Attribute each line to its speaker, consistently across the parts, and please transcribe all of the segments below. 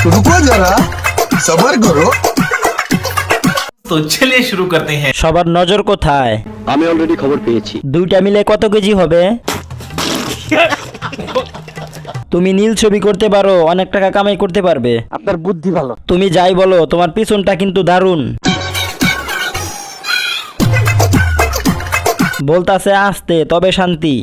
Speaker 1: रुको जरा सबर करो।
Speaker 2: तो चलिए शुरू करते हैं।
Speaker 3: সবার নজর কোথায়?
Speaker 4: আমি অলরেডি খবর পেয়েছি।
Speaker 3: দুইটা মিলে কত কেজি হবে? তুমি নীল ছবি করতে পারো, অনেক টাকা কামাই করতে পারবে।
Speaker 4: আপনার বুদ্ধি ভালো।
Speaker 3: তুমি যাই বলো, তোমার পিছনটা কিন্তু দারুণ। বলতাছে আস্তে তবে শান্তি।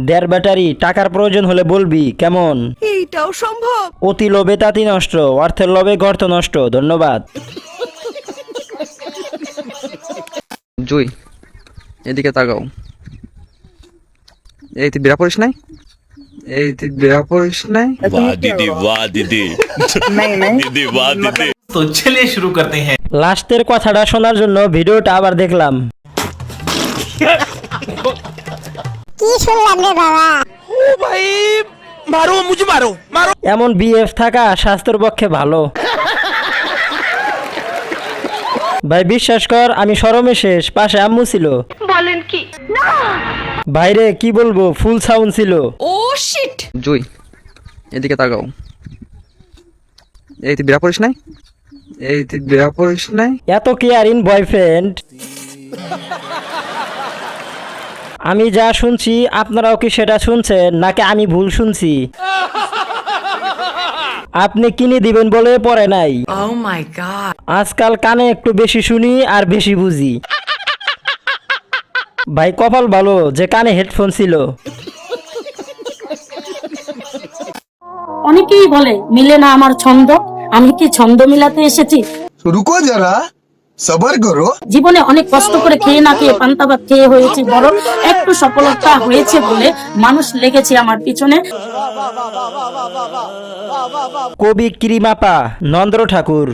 Speaker 3: দেড় ব্যাটারি, টাকার প্রয়োজন হলে বলবি, কেমন?
Speaker 5: এইটাও সম্ভব?
Speaker 3: অতি লোভে তাঁতি নষ্ট, অর্থের লোভে গর্ত নষ্ট। ধন্যবাদ।
Speaker 6: জুই, এদিকে তাকাও। এই তুই বেড়া পড়িস নাই?
Speaker 7: वाह दीदी वाह दीदी दीदी वाह दीदी।
Speaker 2: तो चलिए शुरू करते हैं।
Speaker 3: লাস্টের কথাটা শোনার জন্য ভিডিওটা আবার দেখলাম।
Speaker 8: কি শুনলাম রে বাবা?
Speaker 3: এমন বিএফ থাকা স্বাস্থ্যের পক্ষে ভালো। ভাই বিশ্বাস কর, আমি শরমে শেষ। পাশে আম্মু ছিল।
Speaker 5: বলেন কি? না
Speaker 3: বাইরে কি বলবো, ফুল সাউন্ড ছিল।
Speaker 5: ও শিট।
Speaker 6: জুই, এদিকে তাকাও। এই তুই বেড়া পড়িস নাই?
Speaker 3: এত কেয়ারিং বয়ফ্রেন্ড। আমি যা শুনছি আপনারাও কি সেটা শুনছেন, নাকি আমি ভুল শুনছি? আপনি কিনে দিবেন বলে পড়ে নাই।
Speaker 5: ও মাই গড।
Speaker 3: আজকাল কানে একটু বেশি শুনি আর বেশি বুঝি। ভাই কপাল ভালো যে কানে হেডফোন ছিল।
Speaker 9: অনেকেই বলে মিলে না আমার ছন্দ। আমি কি ছন্দ মিলাতে এসেছি?
Speaker 1: रुको जरा सबर करो।
Speaker 9: জীবনে অনেক কষ্ট করে খেয়ে না খেয়ে পান্তা ভাত খেয়ে হয়েছি বড়। একটু সফলতা হয়েছে বলে মানুষ লেগেছে আমার পিছনে।
Speaker 3: কবি কিরিমাপা নন্দ্র ঠাকুর।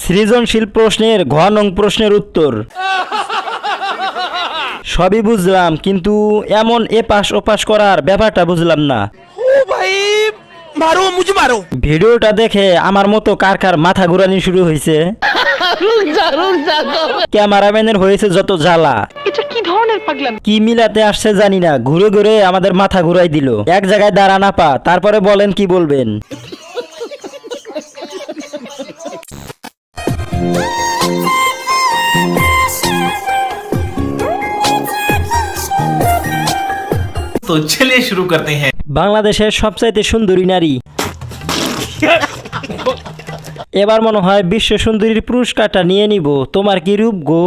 Speaker 3: সৃজনশীল প্রশ্নের ঘ নং প্রশ্নের উত্তর। সবই বুঝলাম, কিন্তু এমন এপাশ ওপাশ করার ব্যাপারটা বুঝলাম না। ভিডিওটা দেখে আমার মতো কার কার মাথা ঘুরানি শুরু হয়েছে। ক্যামেরাম্যানের হয়েছে যত জ্বালা।
Speaker 5: এটা কি ধরনের পাগলামি?
Speaker 3: কি মিলাতে আসছে জানি না, ঘুরে ঘুরে আমাদের মাথা ঘুরাই দিল। এক জায়গায় দাঁড়া না পা, তারপরে বলেন কি বলবেন।
Speaker 2: तो चलिए शुरू करते हैं।
Speaker 3: বাংলাদেশের সবচাইতে সুন্দরী নারী। এবার মনে হয় বিশ্ব সুন্দরীর পুরস্কারটা নিয়ে নিব। তোমার কি রূপ গো।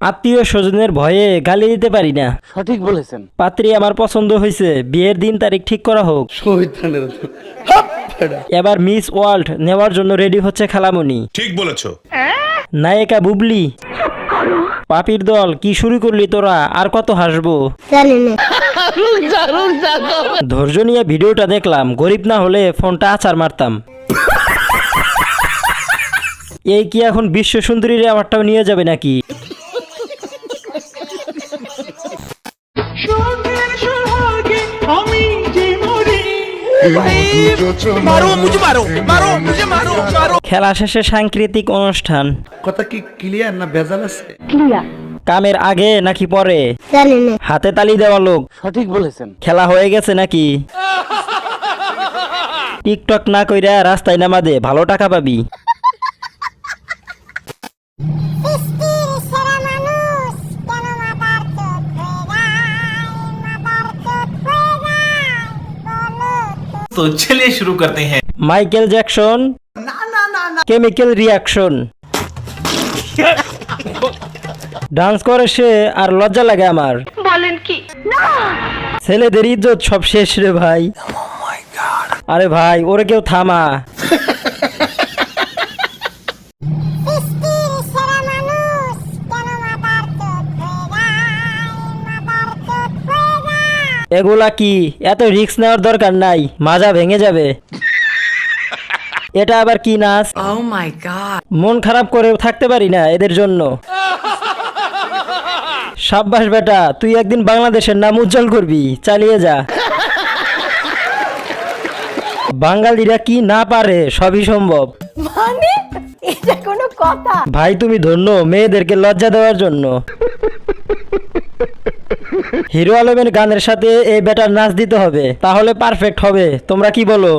Speaker 3: আত্মীয় স্বজনের ভয়ে গালি দিতে পারি না।
Speaker 4: সঠিক বলেছেন।
Speaker 3: পাত্রী আমার পছন্দ হয়েছে, বিয়ের দিন তারিখ ঠিক করা হোক। এবার মিস ওয়ার্ল্ড নেওয়ার জন্য রেডি হচ্ছে খালামণি।
Speaker 7: ঠিক বলেছো।
Speaker 3: নায়িকা বুবলি। পাপির দল, কি শুরু করলি তোরা? আর কত হাসবো? ধৈর্য নিয়ে ভিডিওটা দেখলাম। গরিব না হলে ফোনটা আছাড় মারতাম। এই কি এখন বিশ্ব সুন্দরীর অ্যাওয়ার্ডটাও নিয়ে যাবে নাকি? খেলা শেষে সাংস্কৃতিক অনুষ্ঠান।
Speaker 10: কথা কি ক্লিয়ার না ভেজাল আছে?
Speaker 9: ক্লিয়ার।
Speaker 3: কামের আগে নাকি পরে? হাতে তালি দেওয়া লোক।
Speaker 4: সঠিক বলেছেন।
Speaker 3: খেলা হয়ে গেছে নাকি? টিকটক না কইরা রাস্তায় নামা দে, ভালো টাকা পাবি।
Speaker 2: तो चलिए शुरू करते हैं।
Speaker 3: Michael Jackson chemical reaction. Dance করে সে, আর লজ্জা লাগে আমার।
Speaker 5: বলেন কি? না
Speaker 3: ছেলেদের ইজ্জত সব শেষ রে ভাই। আরে ভাই, ওরে কেউ থামা। এগুলা কি? এত রিস্ক নেওয়ার দরকার নাই, মাজা ভেঙে যাবে। এটা আবার কি নাচ?
Speaker 5: ও মাই গড।
Speaker 3: মন খারাপ করে থাকতে পারি না এদের জন্য। সাব্বাস বেটা, তুই একদিন বাংলাদেশের নাম উজ্জ্বল করবি, চালিয়ে যা। বাঙালিরা কি না পারে, সবই সম্ভব।
Speaker 8: মানে এটা কোনো কথা?
Speaker 3: ভাই তুমি ধন্য মেয়েদেরকে লজ্জা দেওয়ার জন্য। হিরো আলমের গানের সাথে এই বেটার নাচ দিতে হবে, তাহলে পারফেক্ট হবে। তোমরা কি বলো?